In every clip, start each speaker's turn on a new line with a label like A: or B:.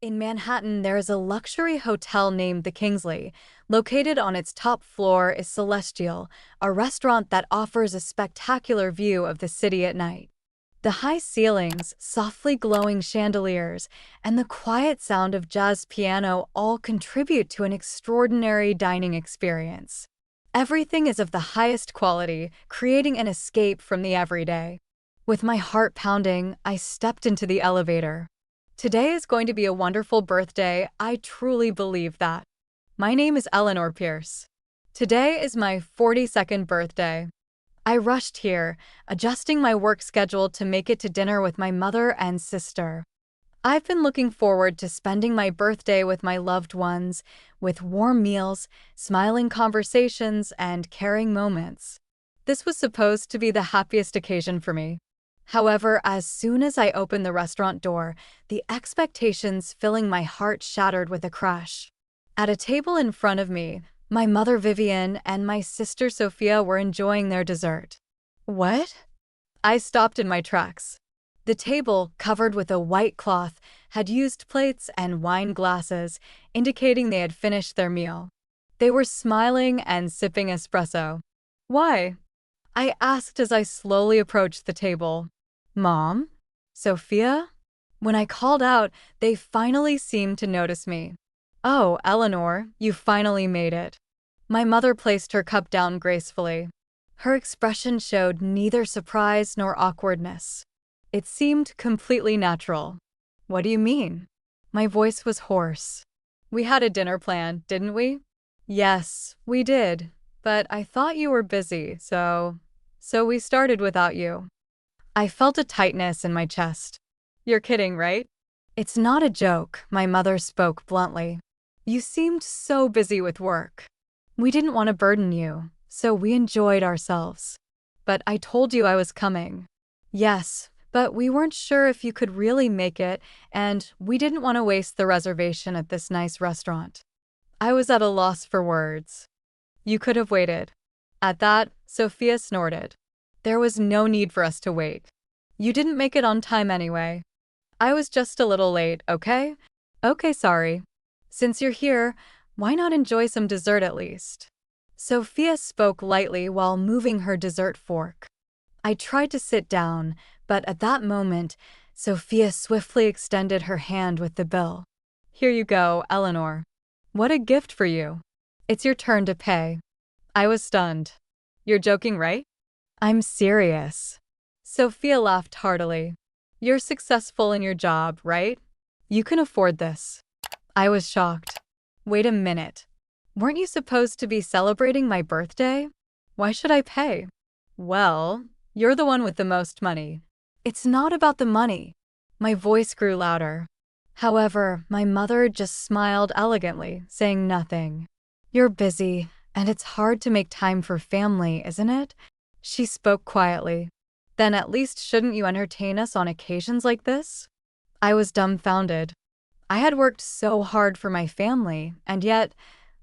A: In Manhattan, there is a luxury hotel named the Kingsley. Located on its top floor is Celestial, a restaurant that offers a spectacular view of the city at night. The high ceilings, softly glowing chandeliers, and the quiet sound of jazz piano all contribute to an extraordinary dining experience. Everything is of the highest quality, creating an escape from the everyday. With my heart pounding, I stepped into the elevator. Today is going to be a wonderful birthday, I truly believe that. My name is Eleanor Pierce. Today is my 42nd birthday. I rushed here, adjusting my work schedule to make it to dinner with my mother and sister. I've been looking forward to spending my birthday with my loved ones, with warm meals, smiling conversations, and caring moments. This was supposed to be the happiest occasion for me. However, as soon as I opened the restaurant door, the expectations filling my heart shattered with a crash. At a table in front of me, my mother Vivian and my sister Sophia were enjoying their dessert. What? I stopped in my tracks. The table, covered with a white cloth, had used plates and wine glasses, indicating they had finished their meal. They were smiling and sipping espresso. Why? I asked as I slowly approached the table. Mom? Sophia? When I called out, they finally seemed to notice me. Oh, Eleanor, you finally made it. My mother placed her cup down gracefully. Her expression showed neither surprise nor awkwardness. It seemed completely natural. What do you mean? My voice was hoarse. We had a dinner plan, didn't we? Yes, we did. But I thought you were busy, so we started without you. I felt a tightness in my chest. You're kidding, right? It's not a joke, my mother spoke bluntly. You seemed so busy with work. We didn't want to burden you, so we enjoyed ourselves. But I told you I was coming. Yes, but we weren't sure if you could really make it, and we didn't want to waste the reservation at this nice restaurant. I was at a loss for words. You could have waited. At that, Sophia snorted. There was no need for us to wait. You didn't make it on time anyway. I was just a little late, okay? Okay, sorry. Since you're here, why not enjoy some dessert at least? Sophia spoke lightly while moving her dessert fork. I tried to sit down, but at that moment, Sophia swiftly extended her hand with the bill. Here you go, Eleanor. What a gift for you. It's your turn to pay. I was stunned. You're joking, right? I'm serious. Sophia laughed heartily. You're successful in your job, right? You can afford this. I was shocked. Wait a minute. Weren't you supposed to be celebrating my birthday? Why should I pay? Well, you're the one with the most money. It's not about the money. My voice grew louder. However, my mother just smiled elegantly, saying nothing. You're busy, and it's hard to make time for family, isn't it? She spoke quietly. Then at least shouldn't you entertain us on occasions like this? I was dumbfounded. I had worked so hard for my family, and yet,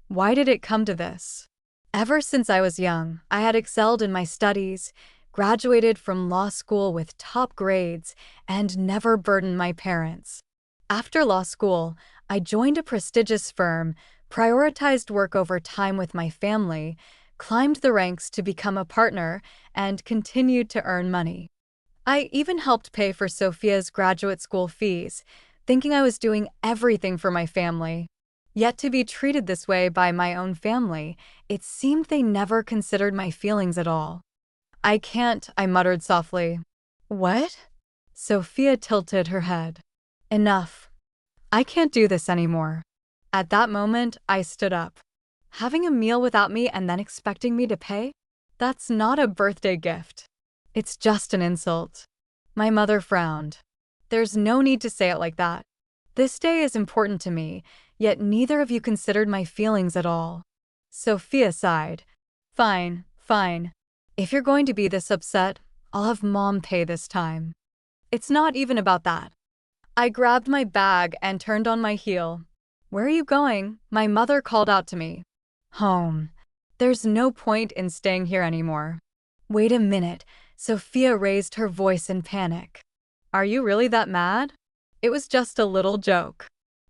A: why did it come to this? Ever since I was young, I had excelled in my studies, graduated from law school with top grades, and never burdened my parents. After law school, I joined a prestigious firm, prioritized work over time with my family, climbed the ranks to become a partner, and continued to earn money. I even helped pay for Sophia's graduate school fees, thinking I was doing everything for my family. Yet to be treated this way by my own family, it seemed they never considered my feelings at all. I can't, I muttered softly. What? Sophia tilted her head. Enough. I can't do this anymore. At that moment, I stood up. Having a meal without me and then expecting me to pay? That's not a birthday gift. It's just an insult. My mother frowned. There's no need to say it like that. This day is important to me, yet neither of you considered my feelings at all. Sophia sighed. Fine, fine. If you're going to be this upset, I'll have Mom pay this time. It's not even about that. I grabbed my bag and turned on my heel. Where are you going? My mother called out to me. Home. There's no point in staying here anymore. Wait a minute. Sophia raised her voice in panic. Are you really that mad? It was just a little joke.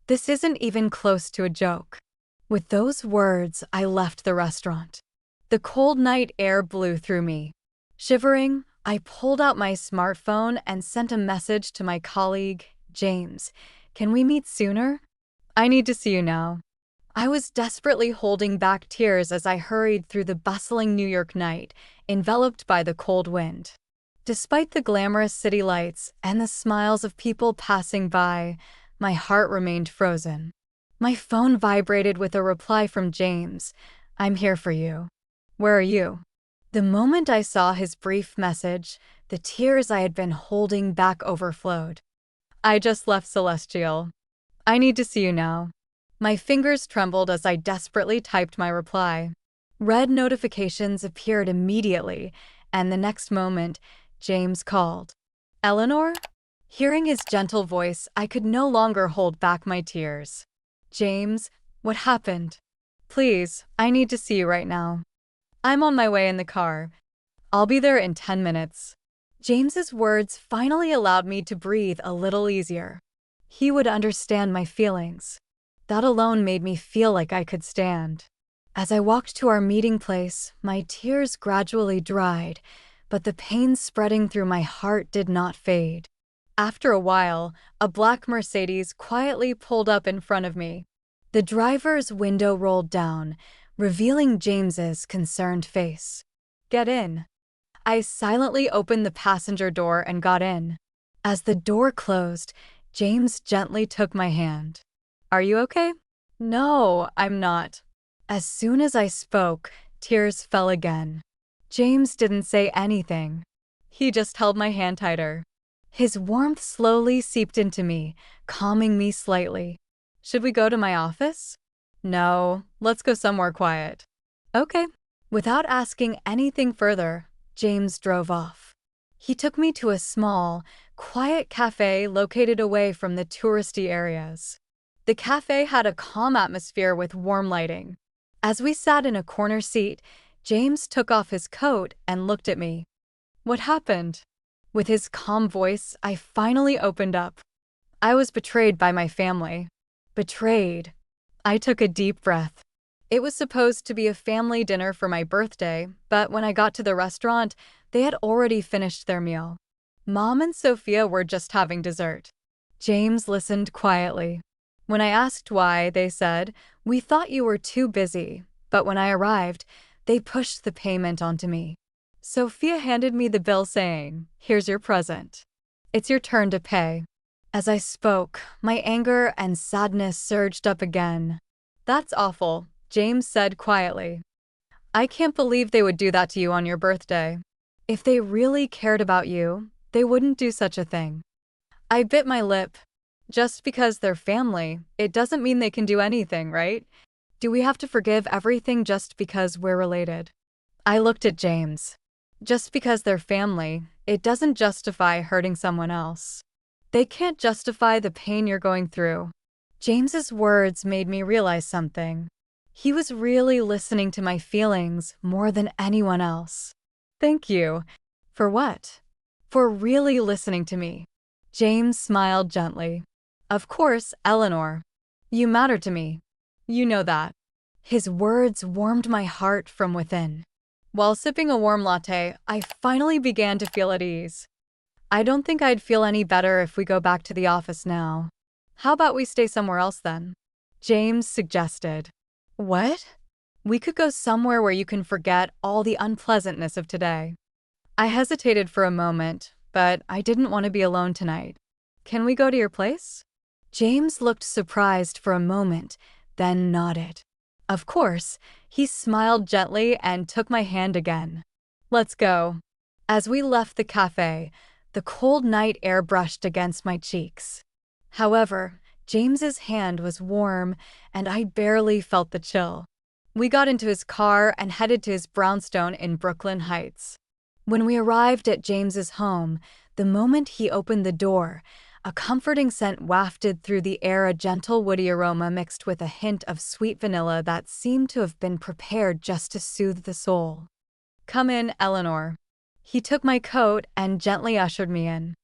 A: This isn't even close to a joke." With those words, I left the restaurant. The cold night air blew through me. Shivering, I pulled out my smartphone and sent a message to my colleague, James. "Can we meet sooner? I need to see you now." I was desperately holding back tears as I hurried through the bustling New York night, enveloped by the cold wind. Despite the glamorous city lights and the smiles of people passing by, my heart remained frozen. My phone vibrated with a reply from James. "I'm here for you. Where are you?" The moment I saw his brief message, the tears I had been holding back overflowed. "I just left Celestial. I need to see you now." My fingers trembled as I desperately typed my reply. Red notifications appeared immediately, and the next moment, James called. "Eleanor?" Hearing his gentle voice, I could no longer hold back my tears. "James, what happened? Please, I need to see you right now. I'm on my way in the car. I'll be there in 10 minutes." James's words finally allowed me to breathe a little easier. He would understand my feelings. That alone made me feel like I could stand. As I walked to our meeting place, my tears gradually dried, but the pain spreading through my heart did not fade. After a while, a black Mercedes quietly pulled up in front of me. The driver's window rolled down, revealing James's concerned face. "Get in." I silently opened the passenger door and got in. As the door closed, James gently took my hand. "Are you okay?" "No, I'm not." As soon as I spoke, tears fell again. James didn't say anything. He just held my hand tighter. His warmth slowly seeped into me, calming me slightly. "Should we go to my office?" "No, let's go somewhere quiet." "Okay." Without asking anything further, James drove off. He took me to a small, quiet cafe located away from the touristy areas. The cafe had a calm atmosphere with warm lighting. As we sat in a corner seat, James took off his coat and looked at me. "What happened?" With his calm voice, I finally opened up. "I was betrayed by my family." Betrayed. I took a deep breath. It was supposed to be a family dinner for my birthday, but when I got to the restaurant, they had already finished their meal. Mom and Sophia were just having dessert. James listened quietly. When I asked why, they said, "We thought you were too busy," but when I arrived, they pushed the payment onto me. Sophia handed me the bill saying, "Here's your present. It's your turn to pay." As I spoke, my anger and sadness surged up again. "That's awful," James said quietly. "I can't believe they would do that to you on your birthday. If they really cared about you, they wouldn't do such a thing." I bit my lip. Just because they're family, it doesn't mean they can do anything, right? Do we have to forgive everything just because we're related? I looked at James. Just because they're family, it doesn't justify hurting someone else. They can't justify the pain you're going through. James's words made me realize something. He was really listening to my feelings more than anyone else. "Thank you." "For what?" "For really listening to me." James smiled gently. "Of course, Eleanor. You matter to me. You know that." His words warmed my heart from within. While sipping a warm latte, I finally began to feel at ease. "I don't think I'd feel any better if we go back to the office now. How about we stay somewhere else then?" James suggested. "What?" "We could go somewhere where you can forget all the unpleasantness of today." I hesitated for a moment, but I didn't want to be alone tonight. "Can we go to your place?" James looked surprised for a moment, then nodded. Of course, he smiled gently and took my hand again. "Let's go." As we left the cafe, the cold night air brushed against my cheeks. However, James's hand was warm, and I barely felt the chill. We got into his car and headed to his brownstone in Brooklyn Heights. When we arrived at James's home, the moment he opened the door, a comforting scent wafted through the air, a gentle woody aroma mixed with a hint of sweet vanilla that seemed to have been prepared just to soothe the soul. "Come in, Eleanor." He took my coat and gently ushered me in.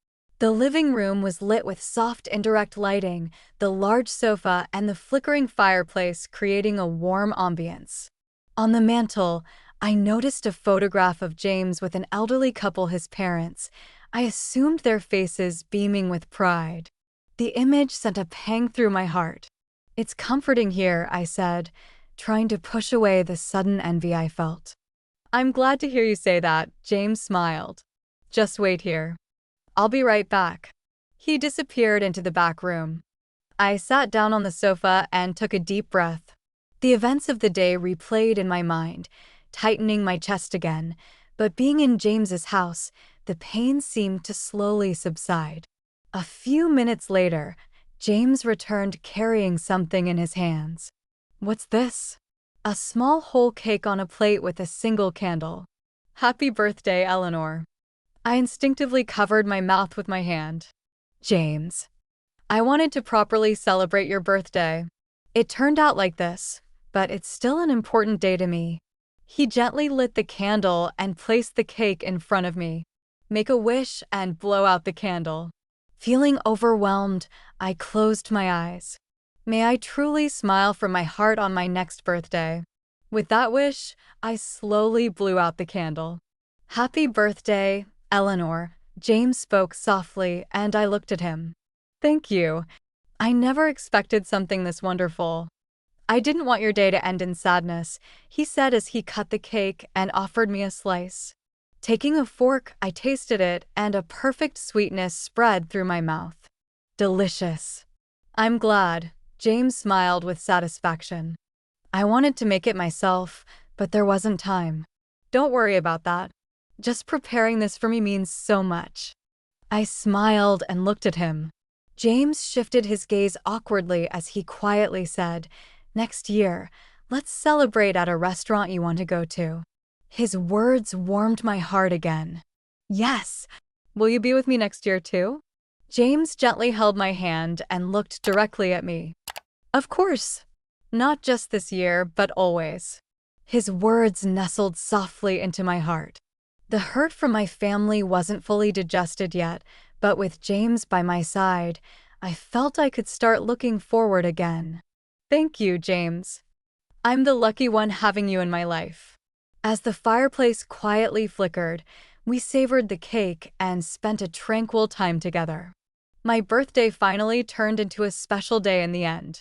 A: The living room was lit with soft indirect lighting, the large sofa and the flickering fireplace creating a warm ambience. On the mantel, I noticed a photograph of James with an elderly couple, his parents. I assumed their faces beaming with pride. The image sent a pang through my heart. "It's comforting here," I said, trying to push away the sudden envy I felt. "I'm glad to hear you say that," James smiled. "Just wait here. I'll be right back." He disappeared into the back room. I sat down on the sofa and took a deep breath. The events of the day replayed in my mind, tightening my chest again, but being in James's house, the pain seemed to slowly subside. A few minutes later, James returned carrying something in his hands. "What's this?" "A small whole cake on a plate with a single candle." "Happy birthday, Eleanor." I instinctively covered my mouth with my hand. "James, I wanted to properly celebrate your birthday. It turned out like this, but it's still an important day to me." He gently lit the candle and placed the cake in front of me. "Make a wish and blow out the candle." Feeling overwhelmed, I closed my eyes. May I truly smile from my heart on my next birthday. With that wish, I slowly blew out the candle. "Happy birthday, Eleanor," James spoke softly, and I looked at him. "Thank you. I never expected something this wonderful." "I didn't want your day to end in sadness," he said as he cut the cake and offered me a slice. Taking a fork, I tasted it, and a perfect sweetness spread through my mouth. Delicious. "I'm glad," James smiled with satisfaction. "I wanted to make it myself, but there wasn't time." "Don't worry about that. Just preparing this for me means so much." I smiled and looked at him. James shifted his gaze awkwardly as he quietly said, "Next year, let's celebrate at a restaurant you want to go to." His words warmed my heart again. "Yes! Will you be with me next year too?" James gently held my hand and looked directly at me. "Of course! Not just this year, but always." His words nestled softly into my heart. The hurt from my family wasn't fully digested yet, but with James by my side, I felt I could start looking forward again. "Thank you, James. I'm the lucky one having you in my life." As the fireplace quietly flickered, we savored the cake and spent a tranquil time together. My birthday finally turned into a special day in the end.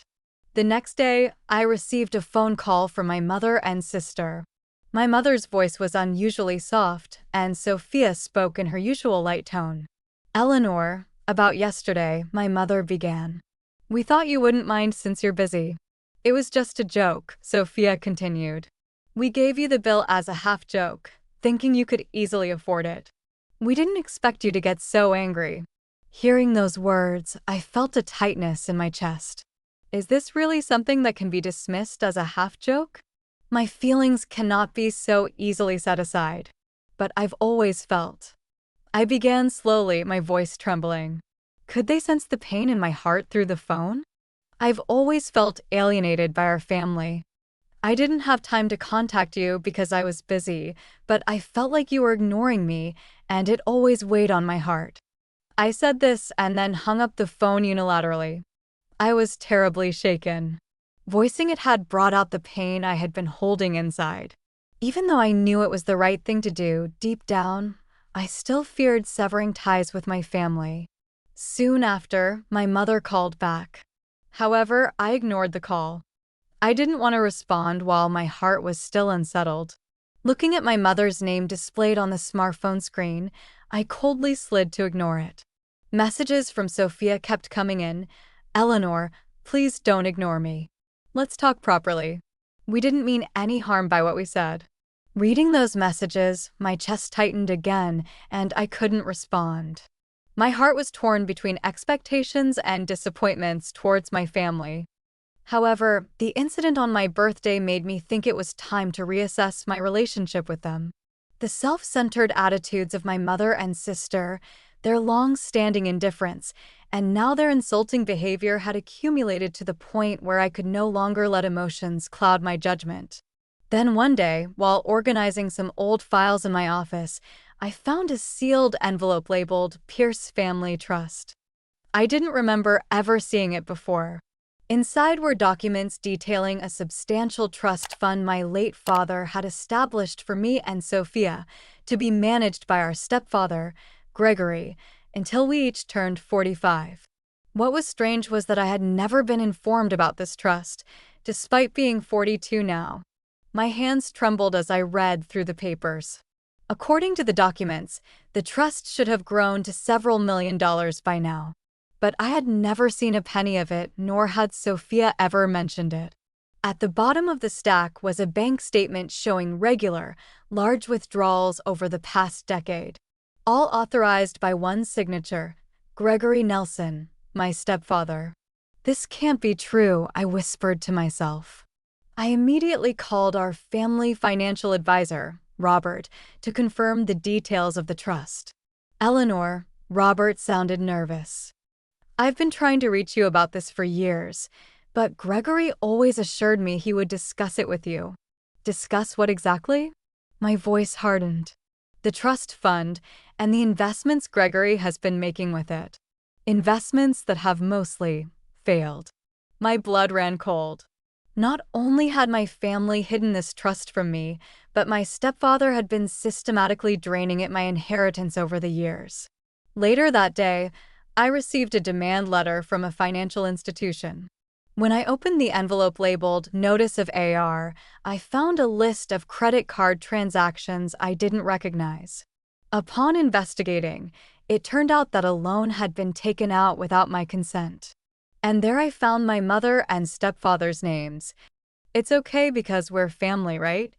A: The next day, I received a phone call from my mother and sister. My mother's voice was unusually soft, and Sophia spoke in her usual light tone. "Eleanor, about yesterday," my mother began. "We thought you wouldn't mind since you're busy." "It was just a joke," Sophia continued. "We gave you the bill as a half joke, thinking you could easily afford it. We didn't expect you to get so angry." Hearing those words, I felt a tightness in my chest. Is this really something that can be dismissed as a half joke? My feelings cannot be so easily set aside. But I've always felt. I began slowly, my voice trembling. Could they sense the pain in my heart through the phone? I've always felt alienated by our family. I didn't have time to contact you because I was busy, but I felt like you were ignoring me, and it always weighed on my heart. I said this and then hung up the phone unilaterally. I was terribly shaken. Voicing it had brought out the pain I had been holding inside. Even though I knew it was the right thing to do, deep down, I still feared severing ties with my family. Soon after, my mother called back. However, I ignored the call. I didn't want to respond while my heart was still unsettled. Looking at my mother's name displayed on the smartphone screen, I coldly slid to ignore it. Messages from Sophia kept coming in. "Eleanor, please don't ignore me. Let's talk properly. We didn't mean any harm by what we said." Reading those messages, my chest tightened again, and I couldn't respond. My heart was torn between expectations and disappointments towards my family. However, the incident on my birthday made me think it was time to reassess my relationship with them. The self-centered attitudes of my mother and sister, their long-standing indifference, and now their insulting behavior had accumulated to the point where I could no longer let emotions cloud my judgment. Then one day, while organizing some old files in my office, I found a sealed envelope labeled Pierce Family Trust. I didn't remember ever seeing it before. Inside were documents detailing a substantial trust fund my late father had established for me and Sophia to be managed by our stepfather, Gregory, until we each turned 45. What was strange was that I had never been informed about this trust, despite being 42 now. My hands trembled as I read through the papers. According to the documents, the trust should have grown to several $1 million by now. But I had never seen a penny of it, nor had Sophia ever mentioned it. At the bottom of the stack was a bank statement showing regular, large withdrawals over the past decade, all authorized by one signature, Gregory Nelson, my stepfather. This can't be true, I whispered to myself. I immediately called our family financial advisor, Robert, to confirm the details of the trust. Eleanor, Robert sounded nervous. I've been trying to reach you about this for years, but Gregory always assured me he would discuss it with you. Discuss what exactly? My voice hardened. The trust fund and the investments Gregory has been making with it. Investments that have mostly failed. My blood ran cold. Not only had my family hidden this trust from me, but my stepfather had been systematically draining it my inheritance over the years. Later that day, I received a demand letter from a financial institution. When I opened the envelope labeled Notice of AR, I found a list of credit card transactions I didn't recognize. Upon investigating, it turned out that a loan had been taken out without my consent. And there I found my mother and stepfather's names. It's okay because we're family, right?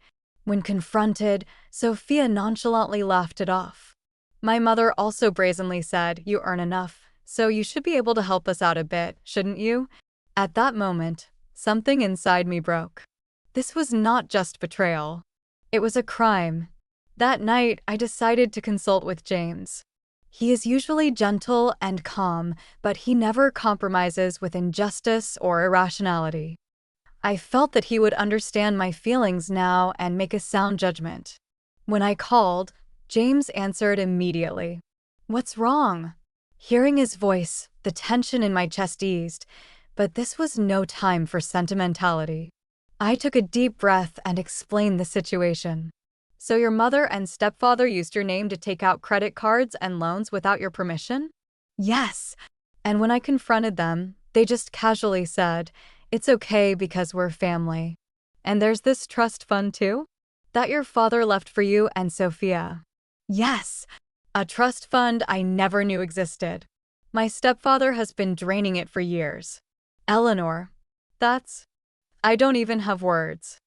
A: When confronted, Sophia nonchalantly laughed it off. My mother also brazenly said, "You earn enough, so you should be able to help us out a bit, shouldn't you?" At that moment, something inside me broke. This was not just betrayal. It was a crime. That night, I decided to consult with James. He is usually gentle and calm, but he never compromises with injustice or irrationality. I felt that he would understand my feelings now and make a sound judgment. When I called, James answered immediately. "What's wrong?" Hearing his voice, the tension in my chest eased, but this was no time for sentimentality. I took a deep breath and explained the situation. "So your mother and stepfather used your name to take out credit cards and loans without your permission?" "Yes." And when I confronted them, they just casually said, "It's okay because we're family." "And there's this trust fund too? That your father left for you and Sophia?" "Yes." A trust fund I never knew existed. My stepfather has been draining it for years. Eleanor, I don't even have words.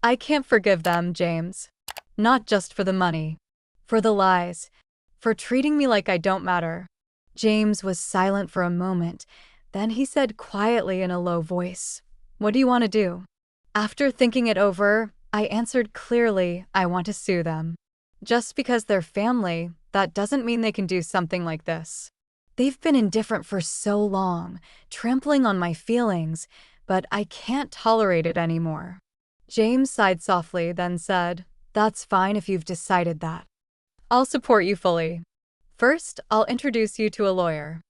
A: I can't forgive them, James. Not just for the money. For the lies. For treating me like I don't matter. James was silent for a moment. Then he said quietly in a low voice, "What do you want to do?" After thinking it over, I answered clearly, "I want to sue them." Just because they're family, that doesn't mean they can do something like this. They've been indifferent for so long, trampling on my feelings, but I can't tolerate it anymore. James sighed softly, then said, "That's fine if you've decided that. I'll support you fully. First, I'll introduce you to a lawyer.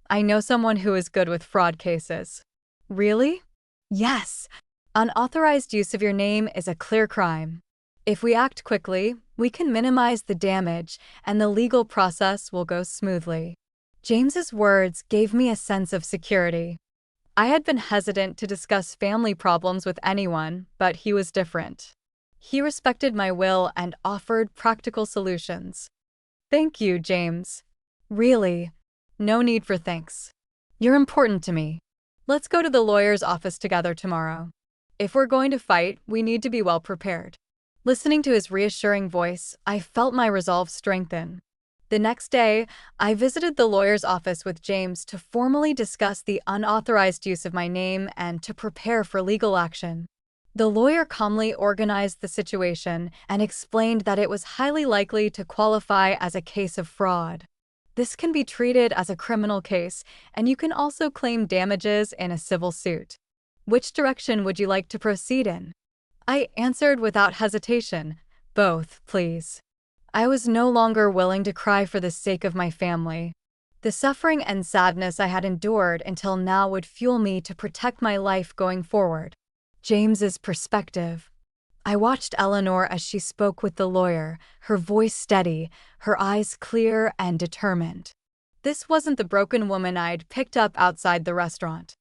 A: I know someone who is good with fraud cases." "Really?" "Yes. Unauthorized use of your name is a clear crime. If we act quickly, we can minimize the damage and the legal process will go smoothly." James's words gave me a sense of security. I had been hesitant to discuss family problems with anyone, but he was different. He respected my will and offered practical solutions. "Thank you, James. Really, no need for thanks. You're important to me. Let's go to the lawyer's office together tomorrow. If we're going to fight, we need to be well prepared." Listening to his reassuring voice, I felt my resolve strengthen. The next day, I visited the lawyer's office with James to formally discuss the unauthorized use of my name and to prepare for legal action. The lawyer calmly organized the situation and explained that it was highly likely to qualify as a case of fraud. This can be treated as a criminal case, and you can also claim damages in a civil suit. Which direction would you like to proceed in? I answered without hesitation, "Both, please." I was no longer willing to cry for the sake of my family. The suffering and sadness I had endured until now would fuel me to protect my life going forward. James's perspective. I watched Eleanor as she spoke with the lawyer, her voice steady, her eyes clear and determined. This wasn't the broken woman I'd picked up outside the restaurant.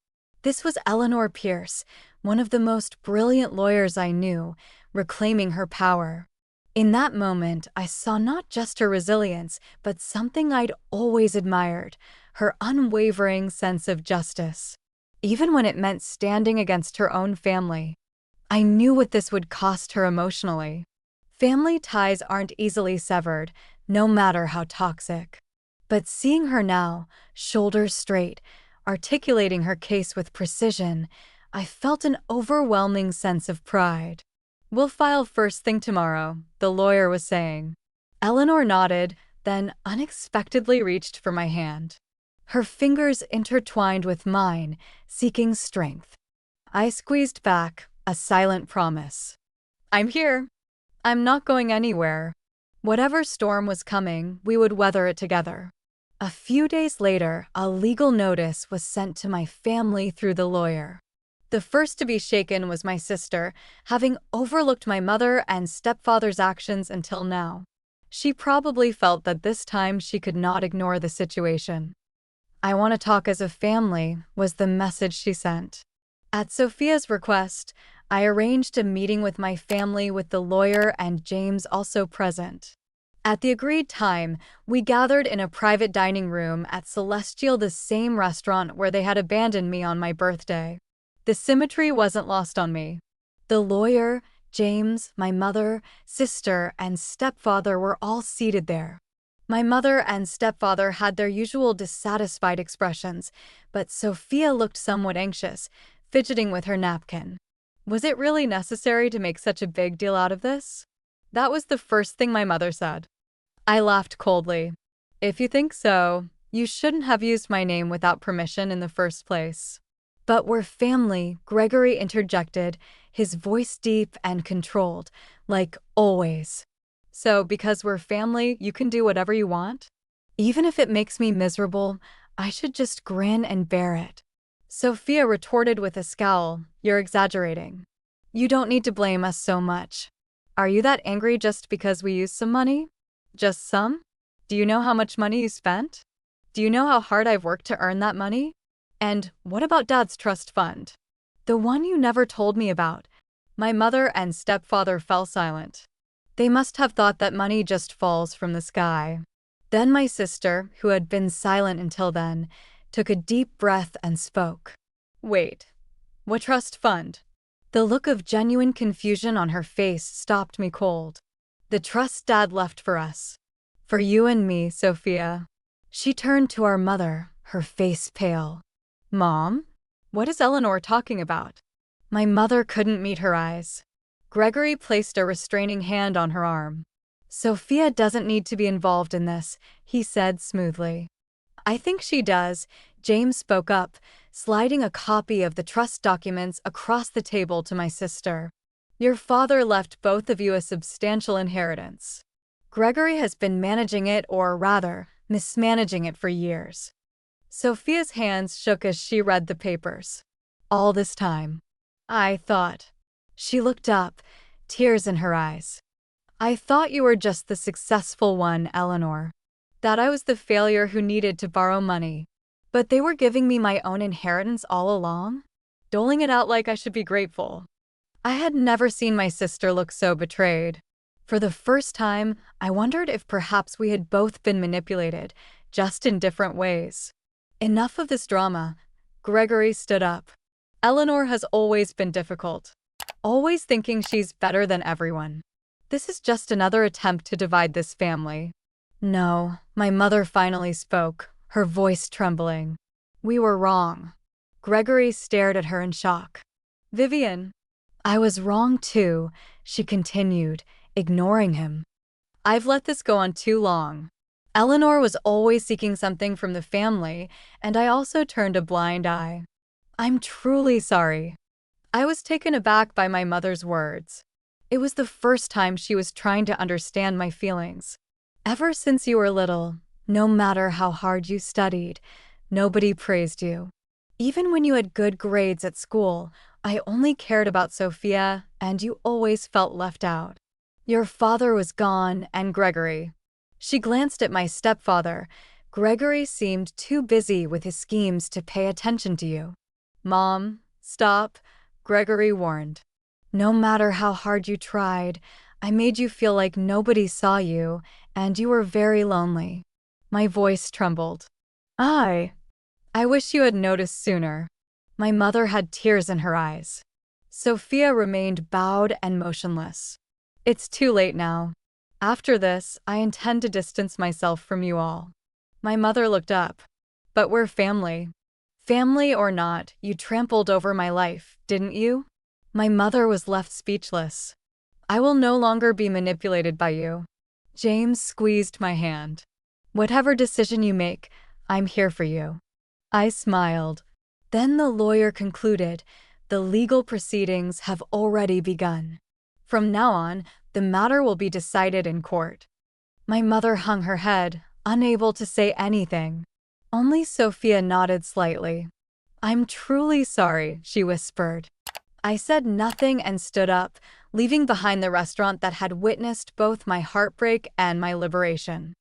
A: This was Eleanor Pierce, one of the most brilliant lawyers I knew, reclaiming her power. In that moment, I saw not just her resilience, but something I'd always admired, her unwavering sense of justice. Even when it meant standing against her own family. I knew what this would cost her emotionally. Family ties aren't easily severed, no matter how toxic. But seeing her now, shoulders straight, articulating her case with precision, I felt an overwhelming sense of pride. "We'll file first thing tomorrow," the lawyer was saying. Eleanor nodded, then unexpectedly reached for my hand. Her fingers intertwined with mine, seeking strength. I squeezed back, a silent promise. "I'm here. I'm not going anywhere." Whatever storm was coming, we would weather it together. A few days later, a legal notice was sent to my family through the lawyer. The first to be shaken was my sister, having overlooked my mother and stepfather's actions until now. She probably felt that this time she could not ignore the situation. "I want to talk as a family," was the message she sent. At Sophia's request, I arranged a meeting with my family with the lawyer and James also present. At the agreed time, we gathered in a private dining room at Celestial, the same restaurant where they had abandoned me on my birthday. The symmetry wasn't lost on me. The lawyer, James, my mother, sister, and stepfather were all seated there. My mother and stepfather had their usual dissatisfied expressions, but Sophia looked somewhat anxious, fidgeting with her napkin. Was it really necessary to make such a big deal out of this? That was the first thing my mother said. I laughed coldly. "If you think so, you shouldn't have used my name without permission in the first place." "But we're family," Gregory interjected, his voice deep and controlled, like always. "So, because we're family, you can do whatever you want? Even if it makes me miserable, I should just grin and bear it." Sophia retorted with a scowl, "You're exaggerating. You don't need to blame us so much. Are you that angry just because we used some money? Just some? Do you know how much money you spent? Do you know how hard I've worked to earn that money? And what about Dad's trust fund? The one you never told me about." My mother and stepfather fell silent. They must have thought that money just falls from the sky. Then my sister, who had been silent until then, took a deep breath and spoke. "Wait, what trust fund?" The look of genuine confusion on her face stopped me cold. "The trust Dad left for us. For you and me, Sophia." She turned to our mother, her face pale. "Mom? What is Eleanor talking about?" My mother couldn't meet her eyes. Gregory placed a restraining hand on her arm. "Sophia doesn't need to be involved in this," he said smoothly. "I think she does," James spoke up, sliding a copy of the trust documents across the table to my sister. "Your father left both of you a substantial inheritance. Gregory has been managing it, or rather, mismanaging it for years." Sophia's hands shook as she read the papers. "All this time, I thought." She looked up, tears in her eyes. "I thought you were just the successful one, Eleanor. That I was the failure who needed to borrow money. But they were giving me my own inheritance all along? Doling it out like I should be grateful." I had never seen my sister look so betrayed. For the first time, I wondered if perhaps we had both been manipulated, just in different ways. "Enough of this drama." Gregory stood up. "Eleanor has always been difficult. Always thinking she's better than everyone. This is just another attempt to divide this family." "No," my mother finally spoke, her voice trembling. "We were wrong." Gregory stared at her in shock. "Vivian." "I was wrong too," she continued, ignoring him. "I've let this go on too long. Eleanor was always seeking something from the family, and I also turned a blind eye. I'm truly sorry." I was taken aback by my mother's words. It was the first time she was trying to understand my feelings. Ever since you were little, no matter how hard you studied, nobody praised you. Even when you had good grades at school, I only cared about Sophia, and you always felt left out. Your father was gone, and Gregory. She glanced at my stepfather. Gregory seemed too busy with his schemes to pay attention to you. Mom, stop, Gregory warned. No matter how hard you tried, I made you feel like nobody saw you, and you were very lonely. My voice trembled. I wish you had noticed sooner. My mother had tears in her eyes. Sophia remained bowed and motionless. It's too late now. After this, I intend to distance myself from you all. My mother looked up. But we're family. Family or not, you trampled over my life, didn't you? My mother was left speechless. I will no longer be manipulated by you. James squeezed my hand. Whatever decision you make, I'm here for you. I smiled. Then the lawyer concluded, the legal proceedings have already begun. From now on, the matter will be decided in court. My mother hung her head, unable to say anything. Only Sophia nodded slightly. I'm truly sorry, she whispered. I said nothing and stood up, leaving behind the restaurant that had witnessed both my heartbreak and my liberation.